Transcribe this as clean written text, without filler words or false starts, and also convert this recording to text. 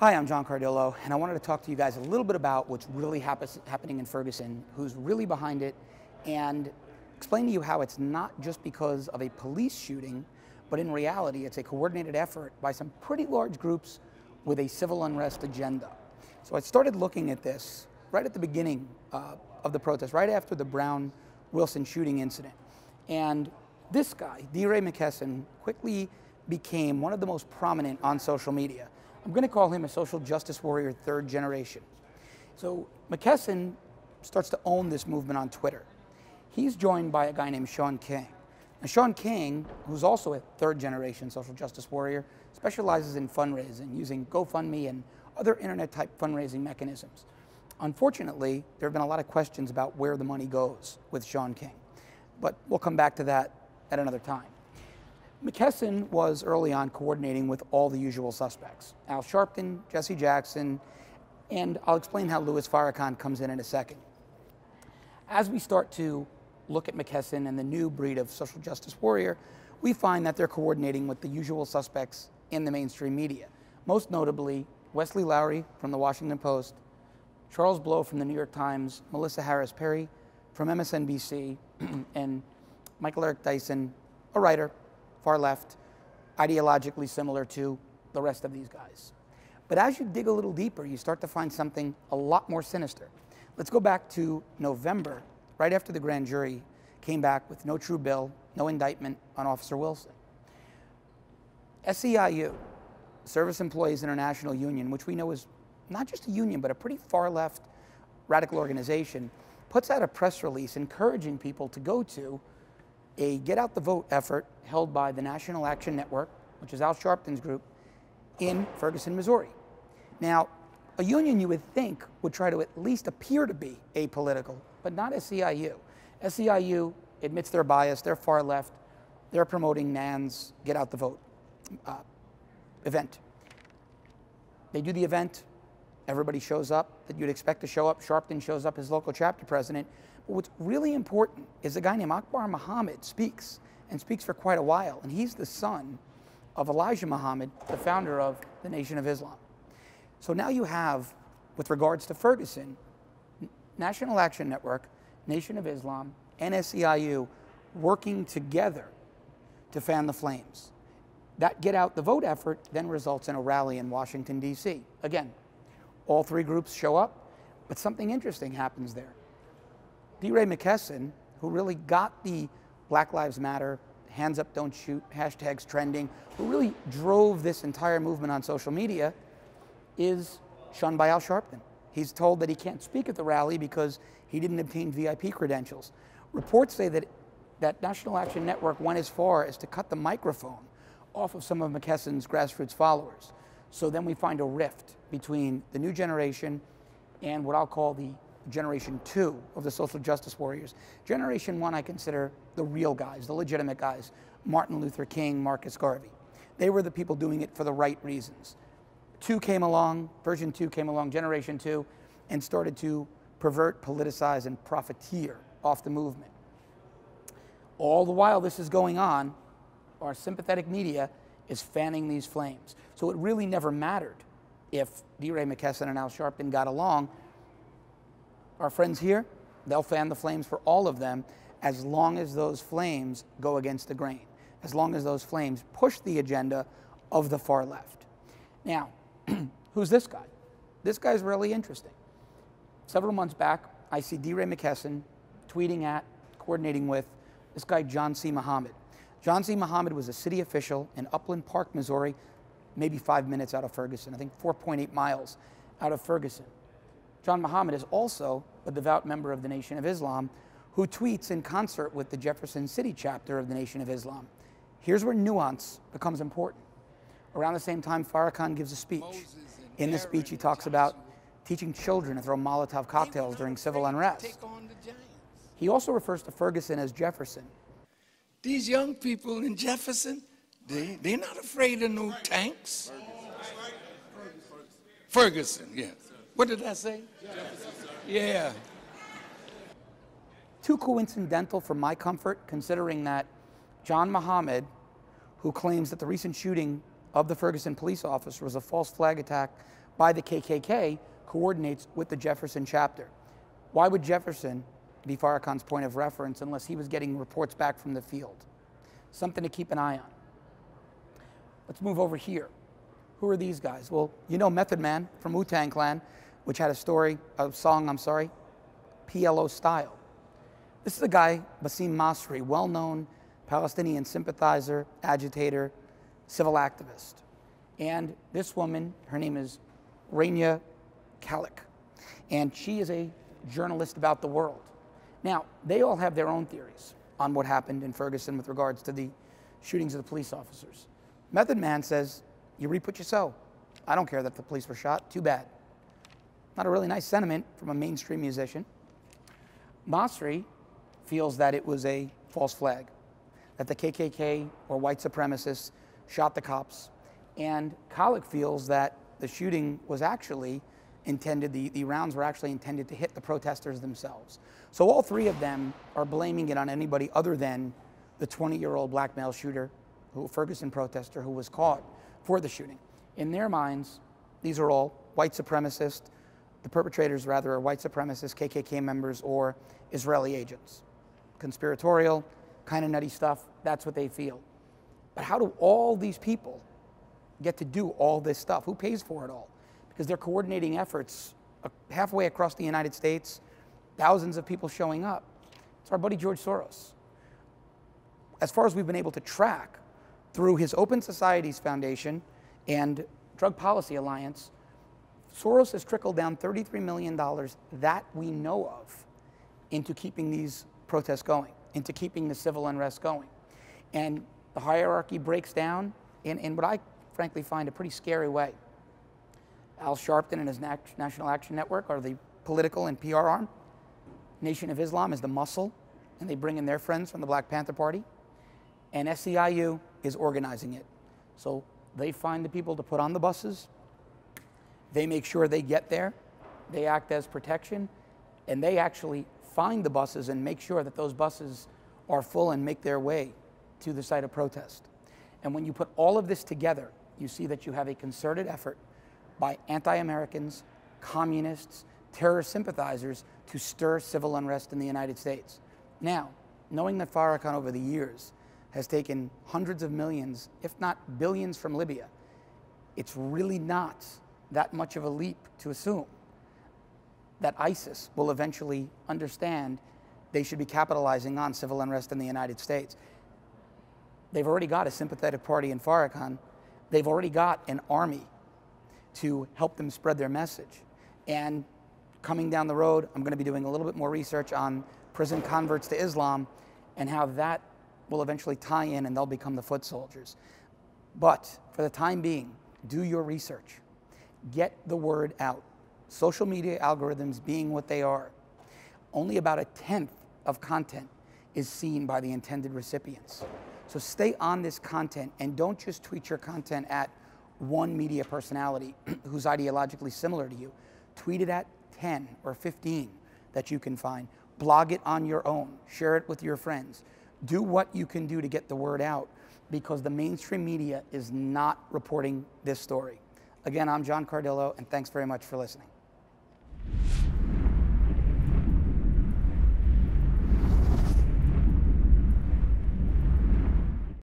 Hi, I'm John Cardillo, and I wanted to talk to you guys a little bit about what's really happening in Ferguson, who's really behind it, and explain to you how it's not just because of a police shooting, but in reality, it's a coordinated effort by some pretty large groups with a civil unrest agenda. So I started looking at this right at the beginning of the protest, right after the Brown-Wilson shooting incident. And this guy, DeRay McKesson, quickly became one of the most prominent on social media. I'm going to call him a social justice warrior third generation. So McKesson starts to own this movement on Twitter. He's joined by a guy named Shaun King. Now, Shaun King, who's also a third generation social justice warrior, specializes in fundraising using GoFundMe and other internet type fundraising mechanisms. Unfortunately, there have been a lot of questions about where the money goes with Shaun King, but we'll come back to that at another time. McKesson was early on coordinating with all the usual suspects: Al Sharpton, Jesse Jackson, and I'll explain how Louis Farrakhan comes in a second. As we start to look at McKesson and the new breed of social justice warrior, we find that they're coordinating with the usual suspects in the mainstream media, most notably Wesley Lowery from the Washington Post, Charles Blow from the New York Times, Melissa Harris Perry from MSNBC, and Michael Eric Dyson, a writer, far left, ideologically similar to the rest of these guys. But as you dig a little deeper, you start to find something a lot more sinister. Let's go back to November, right after the grand jury came back with no true bill, no indictment on Officer Wilson. SEIU, Service Employees International Union, which we know is not just a union, but a pretty far left radical organization, puts out a press release encouraging people to go to a Get Out the Vote effort held by the National Action Network, which is Al Sharpton's group, in Ferguson, Missouri. Now, a union you would think would try to at least appear to be apolitical, but not SEIU. SEIU admits their bias, they're far left, they're promoting NAN's Get Out the Vote event. They do the event, everybody shows up that you'd expect to show up. Sharpton shows up, his local chapter president. But what's really important is a guy named Akbar Muhammad speaks, and speaks for quite a while. And he's the son of Elijah Muhammad, the founder of the Nation of Islam. So now you have, with regards to Ferguson, National Action Network, Nation of Islam, and SEIU working together to fan the flames. That Get Out the Vote effort then results in a rally in Washington, D.C. Again, all three groups show up, but something interesting happens there. DeRay McKesson, who really got the Black Lives Matter, hands up, don't shoot, hashtags trending, who really drove this entire movement on social media, is shunned by Al Sharpton. He's told that he can't speak at the rally because he didn't obtain VIP credentials. Reports say that National Action Network went as far as to cut the microphone off of some of McKesson's grassroots followers. So then we find a rift between the new generation and what I'll call the Generation 2 of the social justice warriors. Generation 1 I consider the real guys, the legitimate guys, Martin Luther King, Marcus Garvey. They were the people doing it for the right reasons. Version 2 came along, Generation 2, and started to pervert, politicize, and profiteer off the movement. All the while this is going on, our sympathetic media is fanning these flames. So it really never mattered if DeRay McKesson and Al Sharpton got along. Our friends here, they'll fan the flames for all of them as long as those flames go against the grain, as long as those flames push the agenda of the far left. Now, who's this guy? This guy's really interesting. Several months back, I see DeRay McKesson tweeting at, coordinating with this guy, John C. Muhammad. John C. Muhammad was a city official in Upland Park, Missouri, maybe 5 minutes out of Ferguson, I think 4.8 miles out of Ferguson. John Muhammad is also a devout member of the Nation of Islam who tweets in concert with the Jefferson City chapter of the Nation of Islam. Here's where nuance becomes important. Around the same time, Farrakhan gives a speech. In the speech, he talks about teaching children to throw Molotov cocktails during civil unrest. He also refers to Ferguson as Jefferson. These young people in Jefferson, they're not afraid of no tanks. Ferguson, yeah. What did I say? Yeah. Too coincidental for my comfort, considering that John Muhammad, who claims that the recent shooting of the Ferguson police officer was a false flag attack by the KKK coordinates with the Jefferson chapter. Why would Jefferson be Farrakhan's point of reference unless he was getting reports back from the field? Something to keep an eye on. Let's move over here. Who are these guys? Well, you know Method Man from Wu-Tang Clan, which had a song, PLO Style. This is a guy, Basim Masri, well-known Palestinian sympathizer, agitator, civil activist. And this woman, her name is Rania Khalek, and she is a journalist about the world. Now, they all have their own theories on what happened in Ferguson with regards to the shootings of the police officers. Method Man says, you reap what you sow. I don't care that the police were shot, too bad. Not a really nice sentiment from a mainstream musician. Masri feels that it was a false flag, that the KKK or white supremacists shot the cops. And Khalek feels that the shooting was actually intended, the rounds were actually intended to hit the protesters themselves. So all three of them are blaming it on anybody other than the 20-year-old black male shooter, Ferguson protester who was caught for the shooting. In their minds, these are all white supremacists. The perpetrators, rather, are white supremacists, KKK members, or Israeli agents. Conspiratorial, kind of nutty stuff, that's what they feel. But how do all these people get to do all this stuff? Who pays for it all? Because they're coordinating efforts halfway across the United States, thousands of people showing up. It's our buddy George Soros. As far as we've been able to track through his Open Societies Foundation and Drug Policy Alliance, Soros has trickled down $33 million that we know of into keeping these protests going, into keeping the civil unrest going. And the hierarchy breaks down in what I frankly find a pretty scary way. Al Sharpton and his National Action Network are the political and PR arm. Nation of Islam is the muscle, and they bring in their friends from the Black Panther Party. And SEIU is organizing it. So they find the people to put on the buses. They make sure they get there. They act as protection. And they actually find the buses and make sure that those buses are full and make their way to the site of protest. And when you put all of this together, you see that you have a concerted effort by anti-Americans, communists, terrorist sympathizers to stir civil unrest in the United States. Now, knowing that Farrakhan over the years has taken hundreds of millions, if not billions, from Libya, it's really not that much of a leap to assume that ISIS will eventually understand they should be capitalizing on civil unrest in the United States. They've already got a sympathetic party in Farrakhan. They've already got an army to help them spread their message. And coming down the road, I'm going to be doing a little bit more research on prison converts to Islam and how that will eventually tie in and they'll become the foot soldiers. But for the time being, do your research. Get the word out. Social media algorithms being what they are, only about 1/10 of content is seen by the intended recipients. So stay on this content and don't just tweet your content at one media personality who's ideologically similar to you. Tweet it at 10 or 15 that you can find. Blog it on your own. Share it with your friends. Do what you can do to get the word out because the mainstream media is not reporting this story. Again, I'm John Cardillo, and thanks very much for listening.